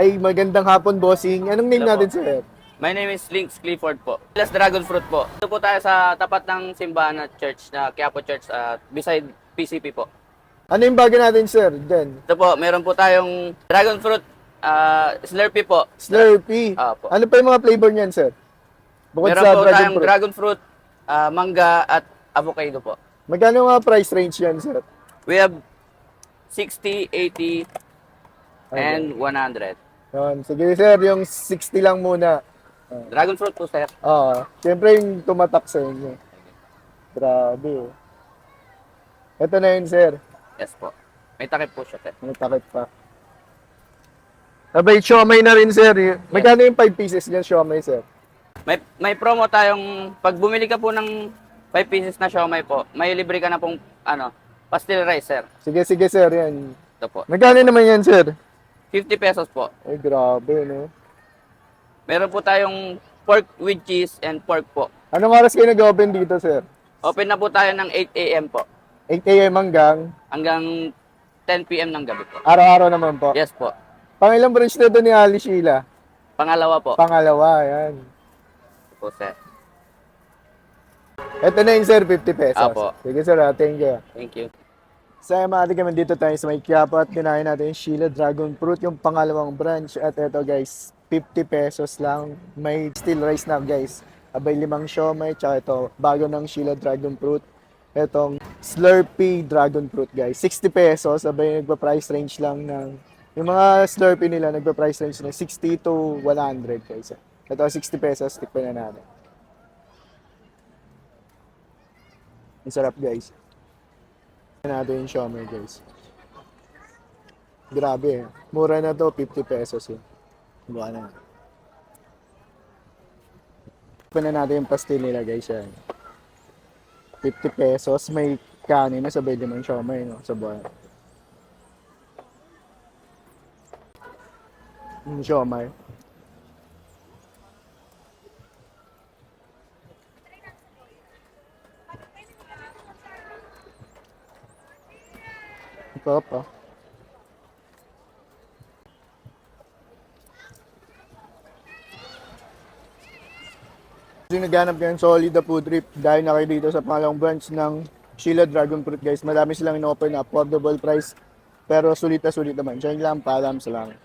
Ay, magandang hapon, bossing. Anong name Hello natin, po. sir? My name is Links Clifford po. Plus Dragon Fruit po. Ito po tayo sa tapat ng simbahan na church na Quiapo Church beside PCP po. Ano yung bago natin, sir? Diyan. Ito po, meron po tayong Dragon Fruit Slurpee po. Slurpee. Po. Ano pa yung mga flavor niyan, sir? Bukod Meron sa po dragon tayong fruit. Dragon Fruit, mangga at avocado po. Magkano mga price range yan, sir? We have 60, 80, Okay. and 100. Yan. Sige, sir. Yung 60 lang muna. Dragon Fruit po, sir. Siyempre yung tumatak sa inyo. Grabe. Ito na yun, sir. Yes po. May takip po siya, sir. May takip pa. Abay, siomay na rin, sir. Magkano yung 5 pieces niyan, siomay, sir? May promo tayong pag bumili ka po ng 5 pieces na siomay po, may libre ka na pong pastel rice, sir. Sige, sir. Yan. Ito po. Magkano naman yan, sir? 50 pesos po. Ay, grabe, no? Meron po tayong pork with cheese and pork po. Anong oras kayo nag-open dito, sir? Open na po tayo ng 8 a.m. po 8 a.m. hanggang 10 p.m. ng gabi po. Araw-araw naman po. Yes po. Pangilang branch na ito ni Ali Sheila? Pangalawa po. Pangalawa, yan. Ito po, sir. Ito na yun, sir, 50 pesos. Apo. Sige, sir, thank you. Thank you. Sa mga kami dito tayo sa may Quiapo at kinain natin yung Sheila Dragon Fruit, yung pangalawang branch. At ito, guys, 50 pesos lang. May still rice na, guys. Abay, 5 siomay, tsaka ito, bago ng Sheila Dragon Fruit. Itong Slurpee Dragon Fruit, guys. 60 pesos. Abay, nagpa-price range lang ng... Yung mga Slurpee nila, nagpa-price range ng 60 to 100, guys. Ito, 60 pesos. Tikpan na natin. Ang sarap, guys. Natin yung siomay, guys. Grabe, eh. Mura na to, 50 pesos, eh. Buka na. Tikpan na natin yung pastil nila, guys, yan. 50 pesos, may kanin na sabay din ng siomay, no, sa buwan. Yung siomay. Ito pa. Kung naghanap kayo ng solid na food trip, dahil na kayo dito sa pangalawang branch ng Sheila Dragon Fruit, guys. Madami silang in-offer na affordable price, pero sulit na sulit naman. Siya lang, paalam sa lang.